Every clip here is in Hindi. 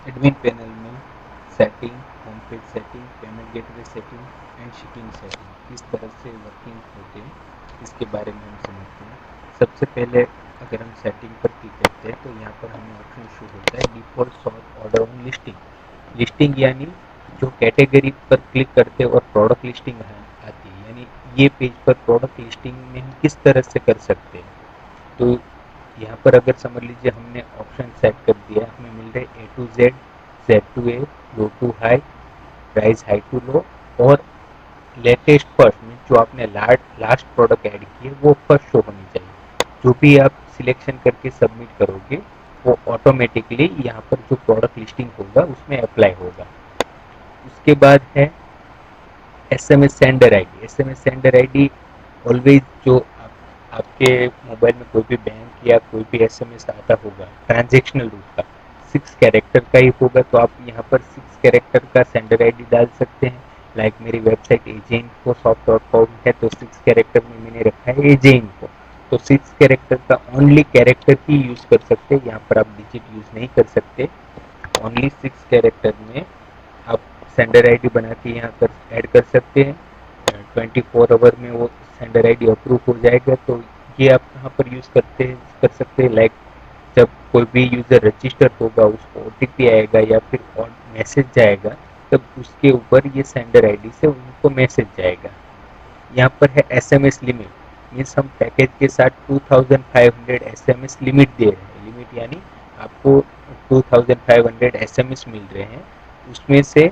एडमिन पैनल में setting, home page setting, payment gateway setting and shipping setting किस तरह से वर्किंग होते हैं इसके बारे में हम समझते हैं। सबसे पहले अगर हम सेटिंग पर क्लिक करते हैं तो यहाँ पर हमें ऑप्शन शो होता है default sort order on listing. Listing यानी जो कैटेगरी पर क्लिक करते हैं और प्रोडक्ट लिस्टिंग आती है, यानी ये पेज पर प्रोडक्ट लिस्टिंग में हम किस तरह से कर सकते हैं। तो यहाँ पर अगर समझ लीजिए हमने ऑप्शन सेट कर दिया, हमें मिल रहे A to Z, Z to A, low to high, price high to low और लेटेस्ट फर्स्ट में जो आपने लास्ट प्रोडक्ट ऐड की है वो फर्स्ट शो होनी चाहिए। जो भी आप सिलेक्शन करके सबमिट करोगे वो ऑटोमेटिकली यहाँ पर जो प्रोडक्ट लिस्टिंग होगा उसमें अप्लाई होगा। उसके बाद है S M S sender I D. S M S sender I D always जो आपके मोबाइल में कोई भी बैंक या कोई भी एस एम एस आता होगा ट्रांजेक्शनल रूप का 6 कैरेक्टर का ही होगा, तो आप यहाँ पर 6 कैरेक्टर का सेंडर आई डी डाल सकते हैं। लाइक मेरी वेबसाइट agencosoft.com है तो 6 कैरेक्टर में मैंने रखा है एजेंको, तो 6 कैरेक्टर का ओनली कैरेक्टर ही यूज कर सकते हैं, यहाँ पर आप डिजिट यूज नहीं कर सकते। ओनली 6 कैरेक्टर में आप सेंडर आईडी बना के यहाँ पर ऐड कर सकते हैं। 24 आवर में वो सेंडर आईडी अप्रूव हो जाएगा, तो ये आप कहाँ पर यूज़ कर सकते हैं। लाइक जब कोई भी यूज़र रजिस्टर होगा उसको ओटीपी आएगा या फिर और मैसेज जाएगा, तब उसके ऊपर ये सेंडर आईडी से उनको मैसेज जाएगा। यहाँ पर है एसएमएस लिमिट, मीन्स हम पैकेज के साथ 2500 एसएमएस लिमिट दे रहे हैं। लिमिट यानी आपको 2500 एसएमएस मिल रहे हैं, उसमें से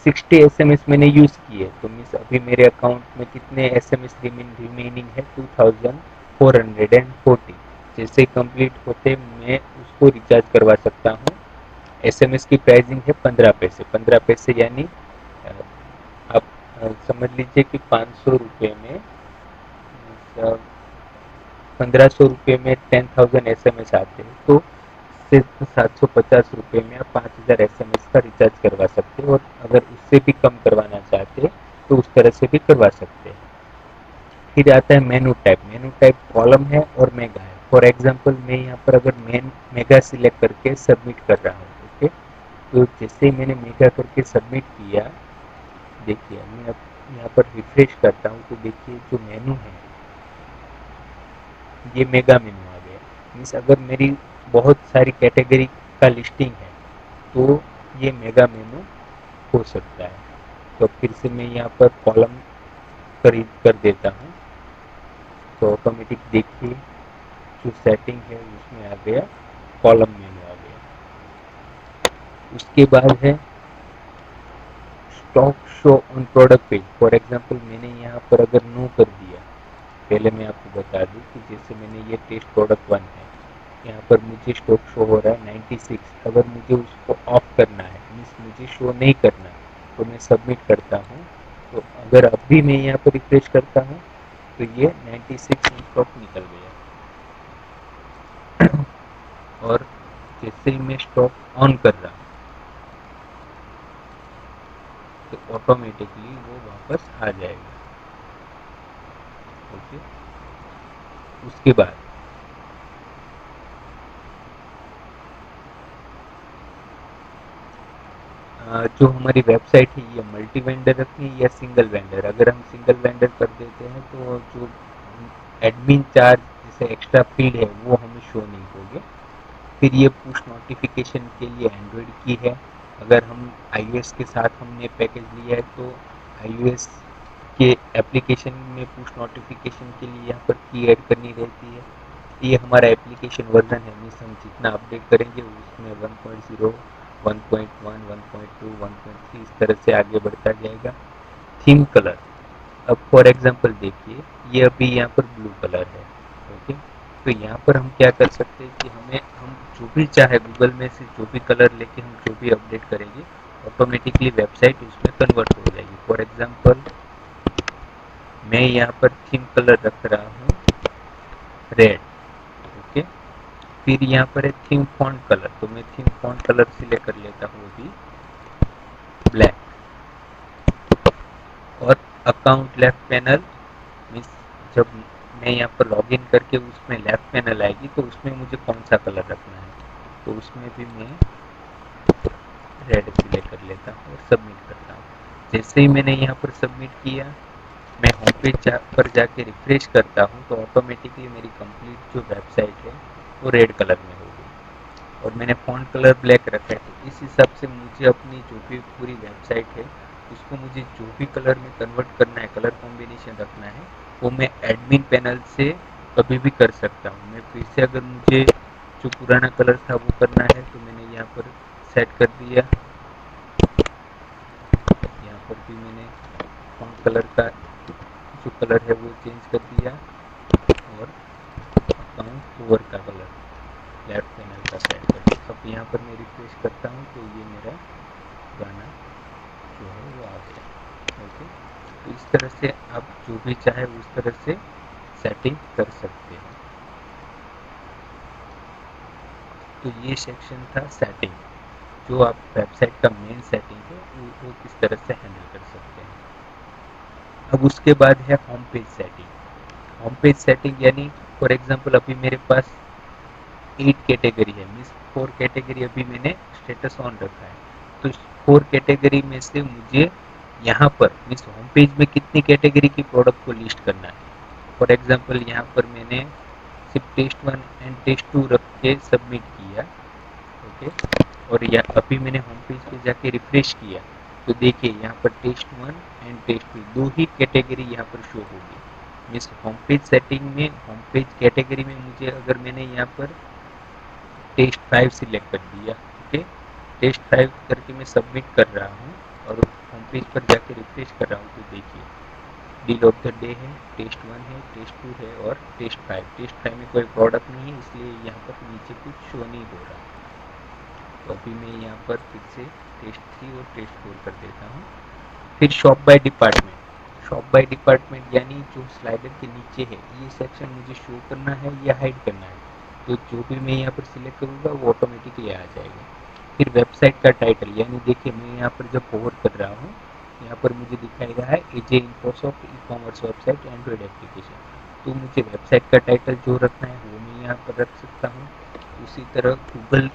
60 एसएमएस मैंने यूज़ किए, तो मीन्स अभी मेरे अकाउंट में कितने एसएमएस रिमेनिंग है 2440। जैसे कंप्लीट होते मैं उसको रिचार्ज करवा सकता हूँ। एसएमएस की प्राइसिंग है 15 पैसे। 15 पैसे यानी आप समझ लीजिए कि 500 रुपये में 1500 रुपये में 10,000 एसएमएस आते हैं, तो सिर्फ 750 रुपये में आप 5000 एसएमएस का रिचार्ज करवा सकते हैं। और अगर उससे भी कम करवाना चाहते हैं तो उस तरह से भी करवा सकते हैं। फिर आता है मेनू टाइप। मेनू टाइप कॉलम है और मेगा है। फॉर एग्जांपल मैं यहाँ पर अगर मेगा सिलेक्ट करके सबमिट कर रहा हूँ, ओके, तो जैसे ही मैंने मेगा करके सबमिट किया, देखिए मैं अब यहाँ पर रिफ्रेश करता हूँ तो देखिए जो मेनू है ये मेगा मेनू आ गया। मीन्स अगर मेरी बहुत सारी कैटेगरी का लिस्टिंग है तो ये मेगा मेनू हो सकता है। तो फिर से मैं यहाँ पर कॉलम कर देता हूँ, तो ऑटोमेटिक देखिए जो सेटिंग है उसमें आ गया, कॉलम मेनू आ गया। उसके बाद है stock show on product page. For example मैंने यहाँ पर अगर नो कर दिया, पहले मैं आपको बता दूँ कि जैसे मैंने ये टेस्ट प्रोडक्ट 1 है, यहाँ पर मुझे स्टॉक शो हो रहा है 96। अगर मुझे उसको ऑफ करना है, मीन्स मुझे शो नहीं करना, तो मैं सबमिट करता हूँ। तो अगर अभी मैं यहाँ पर रिफ्रेश करता हूँ तो ये 96 स्टॉक निकल गया। और जैसे ही मैं स्टॉक ऑन कर रहा हूँ तो ऑटोमेटिकली वो वापस आ जाएगा। ओके, उसके बाद जो हमारी वेबसाइट है ये मल्टी वेंडर रखनी है या सिंगल वेंडर। अगर हम सिंगल वेंडर कर देते हैं तो जो एडमिन चार्ज जैसे एक्स्ट्रा फील्ड है वो हमें शो नहीं होंगे। फिर ये पुश नोटिफिकेशन के लिए एंड्रॉयड की है। अगर हम iOS के साथ हमने पैकेज लिया है तो iOS के एप्लीकेशन में पुश नोटिफिकेशन के लिए यहाँ पर की ऐड करनी रहती है। ये हमारा एप्लीकेशन वर्जन है, मीन्स हम जितना अपडेट करेंगे उसमें 1.0, 1.1, 1.2, 1.3 इस तरह से आगे बढ़ता जाएगा। थीम कलर, अब फॉर एग्जांपल देखिए ये अभी यहाँ पर ब्लू कलर है, ओके, तो यहाँ पर हम क्या कर सकते हैं कि हम जो भी चाहे गूगल में से जो भी कलर लेके हम जो भी अपडेट करेंगे ऑटोमेटिकली वेबसाइट उसमें कन्वर्ट हो जाएगी। फॉर एग्जांपल मैं यहाँ पर थीम कलर रख रहा हूँ रेड, ओके। फिर यहाँ पर है थीम फॉन्ट कलर, तो मैं थीम फॉन्ट कलर सिलेक्ट कर लेता हूँ अभी ब्लैक। और अकाउंट लेफ्ट पैनल, मीन्स जब मैं यहाँ पर लॉगिन करके उसमें लेफ्ट पैनल आएगी तो उसमें मुझे कौन सा कलर रखना है, तो उसमें भी मैं रेड सिलेक्ट कर लेता हूँ और सबमिट करता हूँ। जैसे ही मैंने यहाँ पर सबमिट किया, मैं होम पेज पर जाके रिफ्रेश करता हूँ तो ऑटोमेटिकली मेरी कंप्लीट जो वेबसाइट है वो रेड कलर में हो गई। और मैंने फ़ॉन्ट कलर ब्लैक रखा है, तो इस हिसाब से मुझे अपनी जो भी पूरी वेबसाइट है उसको मुझे जो भी कलर में कन्वर्ट करना है, कलर कॉम्बिनेशन रखना है, वो मैं एडमिन पैनल से कभी भी कर सकता हूँ। मैं फिर से अगर मुझे जो पुराना कलर था वो करना है तो मैंने यहाँ पर सेट कर दिया। यहाँ पर भी मैंने फ़ॉन्ट कलर का जो कलर है वो चेंज कर दिया और अकाउंट ओवर का कलर लेफ्ट पैनल का सेट कर दिया। अब यहाँ पर मैं रिफ्रेश करता हूँ तो ये मेरा गाना जो है वो आ गया। ओके, तो इस तरह से आप जो भी चाहे उस तरह से सेटिंग कर सकते हैं। तो ये सेक्शन था सेटिंग, जो आप वेबसाइट का मेन सेटिंग है वो किस तरह से हैंडल कर सकते हैं। अब उसके बाद है home page setting. Home page setting यानी फॉर एग्जांपल अभी मेरे पास 8 कैटेगरी है, मीन्स 4 कैटेगरी अभी मैंने स्टेटस ऑन रखा है। तो 4 कैटेगरी में से मुझे यहाँ पर मीन्स होम पेज में कितनी कैटेगरी की प्रोडक्ट को लिस्ट करना है। फॉर एग्जांपल यहाँ पर मैंने सिर्फ टेस्ट 1 एंड टेस्ट 2 रख के सबमिट किया। ओके, और या अभी मैंने होम पेज पे जाके रिफ्रेश किया तो देखिए यहाँ पर टेस्ट 1 एंड टेस्ट 2 दो ही कैटेगरी यहाँ पर शो होगी। मीन्स होम पेज सेटिंग में होम पेज कैटेगरी में मुझे अगर मैंने यहाँ पर टेस्ट 5 सिलेक्ट कर दिया, ओके, टेस्ट 5 करके मैं सबमिट कर रहा हूँ और होम पेज पर जाके रिफ्रेश कर रहा हूँ तो देखिए डील ऑफ द डे है, टेस्ट 1 है, टेस्ट 2 है और टेस्ट 5। टेस्ट 5 में कोई प्रोडक्ट नहीं है इसलिए यहाँ पर नीचे कुछ शो नहीं हो रहा। तो अभी मैं यहाँ पर फिर से टेस्ट 3 और टेस्ट 4 कर देता हूँ। फिर shop by department. Shop by department यानी जो स्लाइडर के नीचे है ये सेक्शन मुझे शो करना है या हाइड करना है, तो जो भी मैं यहाँ पर सिलेक्ट करूँगा वो ऑटोमेटिकली आ जाएगा। फिर वेबसाइट का टाइटल यानी देखिए मैं यहाँ पर जब होवर कर रहा हूँ यहाँ पर मुझे दिखाई रहा है AJ Infosoft e commerce website Android application. तो मुझे वेबसाइट का टाइटल जो रखना है वो मैं यहाँ पर रख सकता हूँ। उसी तरह गूगल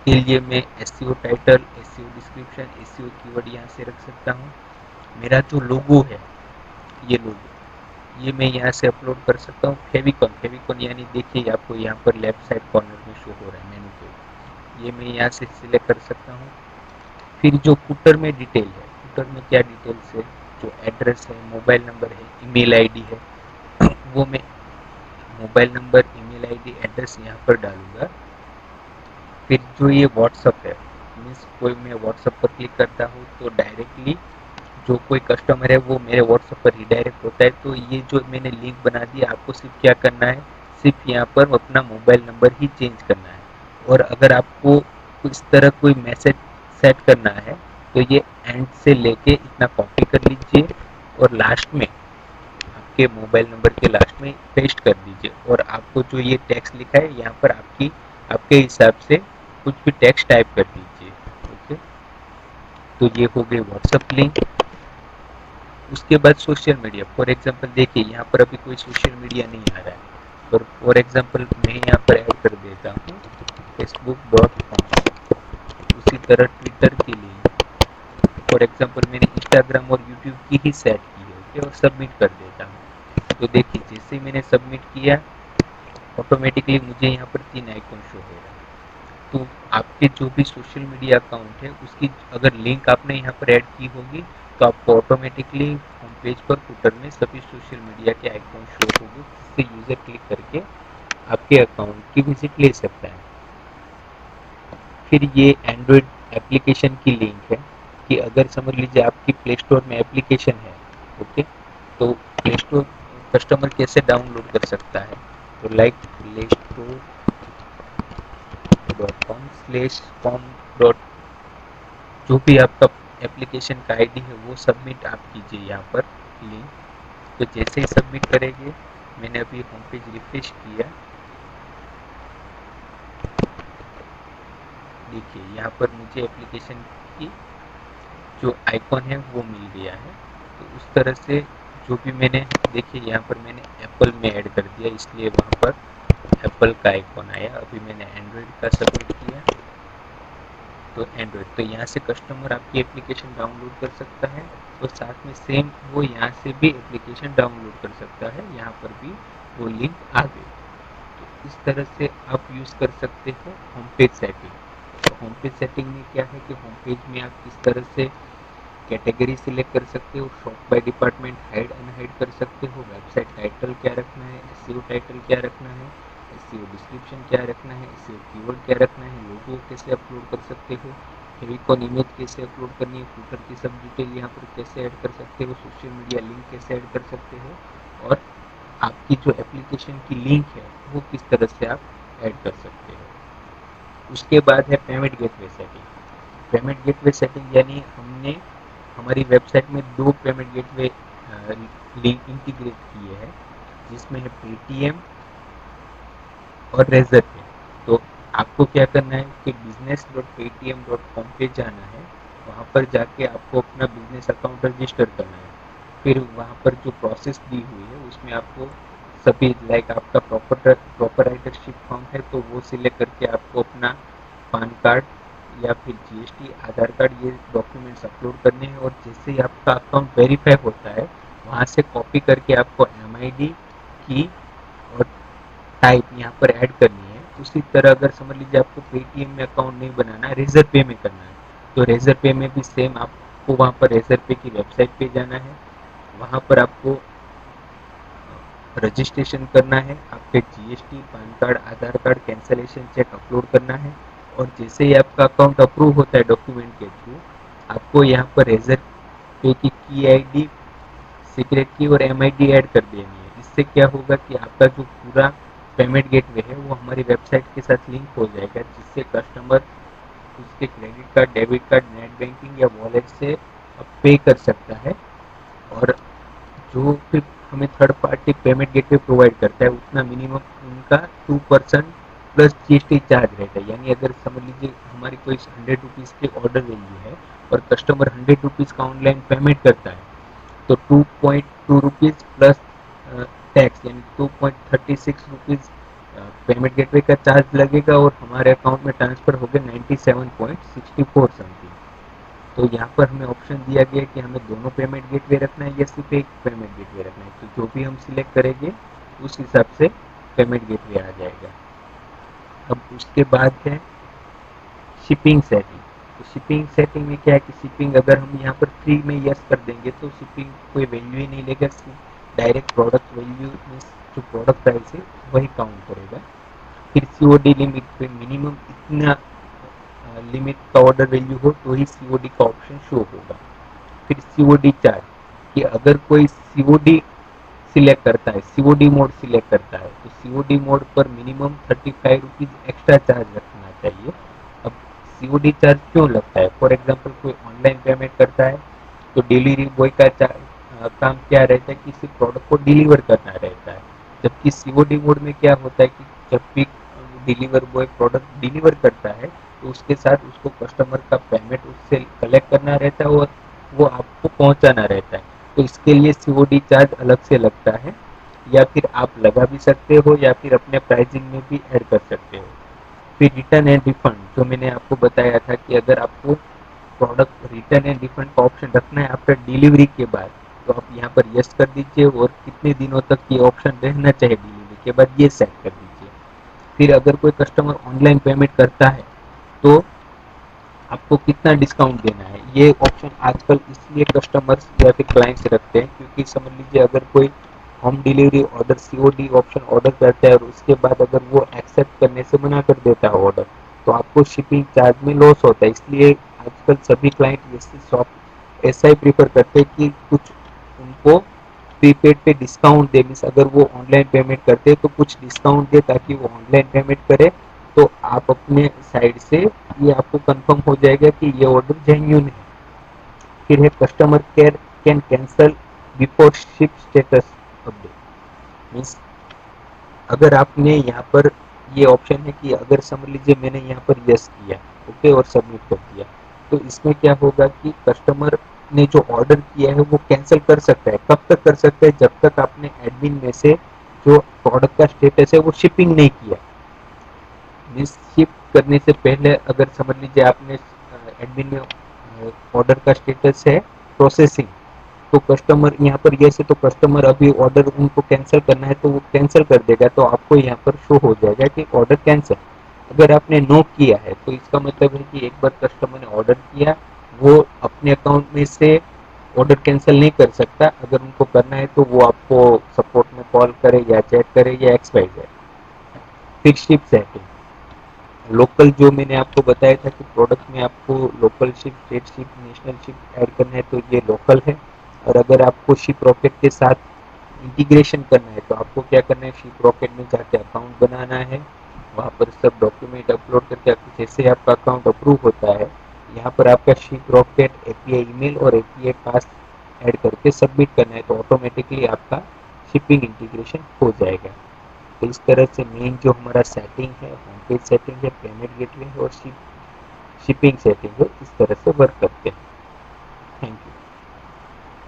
के लिए मैं SEO title, SEO description, SEO keyword यहाँ से रख सकता हूँ। मेरा जो लोगो है, ये लोगो ये मैं यहाँ से अपलोड कर सकता हूँ। फेविकॉन, फेविकॉन यानी देखिए आपको यहाँ पर लेफ्ट साइड कॉर्नर में शो हो रहा है मेनू पे, ये मैं यहाँ से सिलेक्ट कर सकता हूँ। फिर जो फुटर में डिटेल है, फुटर में क्या डिटेल्स है, जो एड्रेस है, मोबाइल नंबर है, ईमेल आईडी है, वो मैं mobile number, email ID, address यहाँ पर डालूंगा। फिर जो ये व्हाट्सअप है, मीन्स कोई मैं व्हाट्सअप पर क्लिक करता हूँ तो डायरेक्टली जो कोई कस्टमर है वो मेरे व्हाट्सअप पर रिडायरेक्ट होता है। तो ये जो मैंने लिंक बना दिया, आपको सिर्फ क्या करना है, सिर्फ यहाँ पर अपना मोबाइल नंबर ही चेंज करना है। और अगर आपको इस तरह कोई मैसेज सेट करना है तो ये एंड से लेके इतना कॉपी कर लीजिए और लास्ट में आपके मोबाइल नंबर के लास्ट में पेस्ट कर दीजिए। और आपको जो ये टेक्स्ट लिखा है यहाँ पर आपके हिसाब से कुछ भी टेक्स्ट टाइप कर दीजिए। ओके, तो ये हो गई व्हाट्सएप लिंक। उसके बाद सोशल मीडिया, फॉर एग्जांपल देखिए यहाँ पर अभी कोई सोशल मीडिया नहीं आ रहा है, और फॉर एग्जांपल मैं यहाँ पर ऐड कर देता हूँ facebook.com। उसी तरह ट्विटर के लिए फॉर एग्जांपल मैंने इंस्टाग्राम और यूट्यूब की ही सेट की है, ओके, और सबमिट कर देता हूँ। तो देखिए जैसे ही मैंने सबमिट किया ऑटोमेटिकली मुझे यहाँ पर 3 आइकॉन शो हो रहा है। तो आपके जो भी सोशल मीडिया अकाउंट है उसकी अगर लिंक आपने यहाँ पर ऐड की होगी तो आपको ऑटोमेटिकली होम पेज पर फुटर में सभी सोशल मीडिया के आइकॉन शो होंगे, जिससे यूज़र क्लिक करके आपके अकाउंट की विजिट ले सकता है। फिर ये एंड्रॉयड एप्लीकेशन की लिंक है कि अगर समझ लीजिए आपकी प्ले स्टोर में एप्लीकेशन है, ओके, तो प्ले स्टोर कस्टमर कैसे डाउनलोड कर सकता है, तो लाइक प्ले स्टोर .com/com. जो भी आपका एप्लीकेशन का आईडी है वो सबमिट आप कीजिए यहाँ पर लिंक। तो जैसे ही सबमिट करेंगे, मैंने अभी होम पेज रिफ्रेश किया, देखिए यहाँ पर मुझे एप्लीकेशन की जो आइकॉन है वो मिल गया है। तो उस तरह से जो भी मैंने देखिए यहाँ पर मैंने एप्पल में ऐड कर दिया इसलिए वहाँ पर एप्पल का आइकॉन आया। अभी मैंने एंड्रॉयड का सबमिट किया, तो एंड्रॉयड, तो यहाँ से कस्टमर आपकी एप्लीकेशन डाउनलोड कर सकता है और साथ में सेम वो यहाँ से भी एप्लीकेशन डाउनलोड कर सकता है, यहाँ पर भी वो लिंक आ गई। तो इस तरह से आप यूज़ कर सकते हो होम पेज सेटिंग। तो होम पेज सेटिंग में क्या है कि होम पेज में आप किस तरह से कैटेगरी सिलेक्ट कर सकते हो, shop by department hide unhide कर सकते हो, वेबसाइट टाइटल क्या रखना है, एसईओ टाइटल क्या रखना है, एसईओ डिस्क्रिप्शन क्या रखना है, एसईओ कीवर्ड क्या रखना है, लोगो कैसे अपलोड कर सकते हो, फेविकॉन इमेज कैसे अपलोड करनी है, फूटर की सब डिटेल यहाँ पर कैसे ऐड कर सकते हो, सोशल मीडिया लिंक कैसे ऐड कर सकते हो, और आपकी जो एप्लीकेशन की लिंक है वो किस तरह से आप ऐड कर सकते हो। उसके बाद है payment gateway setting. Payment gateway setting यानी हमने हमारी वेबसाइट में दो पेमेंट गेटवे लिंक इंटीग्रेट किए हैं, जिसमें है पेटीएम और रेजर पे। तो आपको क्या करना है कि business.paytm.com पे जाना है, वहाँ पर जाके आपको अपना बिजनेस अकाउंट रजिस्टर करना है। फिर वहाँ पर जो प्रोसेस दी हुई है उसमें आपको सभी लाइक आपका प्रोपराइटरशिप फॉर्म है तो वो सिलेक्ट करके आपको अपना पान कार्ड या फिर जीएसटी, आधार कार्ड, ये डॉक्यूमेंट्स अपलोड करने हैं। और जैसे ही आपका अकाउंट वेरीफाई होता है वहाँ से कॉपी करके आपको एमआईडी की और टाइप यहाँ पर ऐड करनी है। उसी तरह अगर समझ लीजिए आपको पेटीएम में अकाउंट नहीं बनाना है, रेजर पे में करना है, तो रेजर पे में भी सेम आपको वहाँ पर रेजर पे की वेबसाइट पे जाना है, वहाँ पर आपको रजिस्ट्रेशन करना है, आपके जीएसटी, पान कार्ड, आधार कार्ड, कैंसलेशन चेक अपलोड करना है। और जैसे ही आपका अकाउंट अप्रूव होता है डॉक्यूमेंट के थ्रू, आपको यहाँ पर रेजर पे की आईडी, सीक्रेट की और एमआईडी ऐड कर देनी है। इससे क्या होगा कि आपका जो पूरा पेमेंट गेटवे है वो हमारी वेबसाइट के साथ लिंक हो जाएगा, जिससे कस्टमर उसके credit card, debit card, net banking या वॉलेट से पे कर सकता है। और जो फिर हमें third party payment gateway provide करता है उतना मिनिमम उनका 2% प्लस जीएसटी चार्ज रहता है। यानी अगर समझ लीजिए हमारी कोई 100 रुपीज़ की ऑर्डर वैल्यू है और कस्टमर 100 रुपीज़ का ऑनलाइन पेमेंट करता है, तो 2.2 रुपीज़ प्लस टैक्स यानी 2.36 रुपीज़ पेमेंट गेटवे का चार्ज लगेगा और हमारे अकाउंट में ट्रांसफर हो गया 97.64 समथिंग। तो यहाँ पर हमें ऑप्शन दिया गया कि हमें दोनों पेमेंट गेटवे रखना है या सिर्फ एक पेमेंट गेटवे रखना है। तो जो भी हम सिलेक्ट करेंगे उस हिसाब से पेमेंट गेटवे आ जाएगा। अब उसके बाद है शिपिंग सेटिंग। तो शिपिंग सेटिंग में क्या है कि शिपिंग अगर हम यहाँ पर फ्री में यस कर देंगे तो शिपिंग कोई वैल्यू ही नहीं लेगा, डायरेक्ट प्रोडक्ट वैल्यू में जो प्रोडक्ट प्राइस है वही काउंट करेगा। फिर सीओडी लिमिट पे मिनिमम इतना लिमिट का ऑर्डर वैल्यू हो तो ही सीओडी का ऑप्शन शो होगा। फिर सीओडी चार्ज कि अगर कोई सीओडी सिलेक्ट करता है, सीओडी मोड सिलेक्ट करता है, तो सीओडी मोड पर मिनिमम 35 रुपीज़ एक्स्ट्रा चार्ज रखना चाहिए। अब सीओडी चार्ज क्यों लगता है? फॉर एग्जांपल कोई ऑनलाइन पेमेंट करता है तो डिलीवरी बॉय का काम क्या रहता है कि सिर्फ प्रोडक्ट को डिलीवर करना रहता है। जबकि सीओडी मोड में क्या होता है कि जब भी डिलीवर बॉय प्रोडक्ट डिलीवर करता है तो उसके साथ उसको कस्टमर का पेमेंट उससे कलेक्ट करना रहता है और वो आपको पहुंचाना रहता है। तो इसके लिए सीओडी चार्ज अलग से लगता है, या फिर आप लगा भी सकते हो या फिर अपने प्राइसिंग में भी ऐड कर सकते हो। फिर रिटर्न एंड रिफंड, जो मैंने आपको बताया था कि अगर आपको प्रोडक्ट रिटर्न एंड रिफंड का ऑप्शन रखना है आफ्टर डिलीवरी के बाद, तो आप यहाँ पर यस कर दीजिए और कितने दिनों तक ये ऑप्शन रहना चाहिए डिलीवरी के बाद ये सेट कर दीजिए। फिर अगर कोई कस्टमर ऑनलाइन पेमेंट करता है तो आपको कितना डिस्काउंट देना है, ये ऑप्शन आजकल इसलिए कस्टमर्स या फिर क्लाइंट्स रखते हैं क्योंकि समझ लीजिए अगर कोई home delivery order COD option order करता है और उसके बाद अगर वो एक्सेप्ट करने से मना कर देता है ऑर्डर, तो आपको शिपिंग चार्ज में लॉस होता है। इसलिए आजकल सभी क्लाइंट जैसे शॉप ऐसा ही प्रीफर करते हैं कि कुछ उनको प्रीपेड पे डिस्काउंट दे, मीन्स अगर वो ऑनलाइन पेमेंट करते हैं तो कुछ डिस्काउंट दे ताकि वो ऑनलाइन पेमेंट करे, तो आप अपने साइड से ये आपको कंफर्म हो जाएगा कि ये ऑर्डर जेन्युइन है। फिर है customer care can cancel before ship status update, means अगर आपने यहाँ पर ये ऑप्शन है कि अगर समझ लीजिए मैंने यहाँ पर यस किया, ओके, और सबमिट कर दिया, तो इसमें क्या होगा कि कस्टमर ने जो ऑर्डर किया है वो कैंसिल कर सकता है। कब तक कर सकता है? जब तक आपने एडमिन में से जो प्रोडक्ट का स्टेटस है वो शिपिंग नहीं किया। मीन्स शिप करने से पहले अगर समझ लीजिए आपने एडमिन में ऑर्डर का स्टेटस है प्रोसेसिंग। तो कस्टमर यहाँ पर जैसे तो कस्टमर अभी ऑर्डर उनको कैंसिल करना है तो वो कैंसिल कर देगा, तो आपको यहाँ पर शो हो जाएगा कि ऑर्डर कैंसिल। अगर आपने नो किया है तो इसका मतलब है कि एक बार कस्टमर ने ऑर्डर किया, वो अपने अकाउंट में से ऑर्डर कैंसिल नहीं कर सकता। अगर उनको करना है तो वो आपको सपोर्ट में कॉल करे या चैट करे या XYZ। फिर शिप सेटिंग, लोकल जो मैंने आपको बताया था कि प्रोडक्ट में आपको local ship, state ship, national ship add करना है तो ये लोकल है। और अगर आपको शिप रॉकेट के साथ इंटीग्रेशन करना है तो आपको क्या करना है, शिप रॉकेट में जाके अकाउंट बनाना है, वहाँ पर सब डॉक्यूमेंट अपलोड करके जैसे आपका अकाउंट अप्रूव होता है, यहाँ पर आपका शिप रॉकेट API ईमेल और API पास ऐड करके सबमिट करना है, तो ऑटोमेटिकली आपका शिपिंग इंटीग्रेशन हो जाएगा। तो इस तरह से मेन जो हमारा सेटिंग है, होम पेज सेटिंग है, पेमेंट गेटवे है और शिपिंग सेटिंग है, इस तरह से वर्क करते हैं।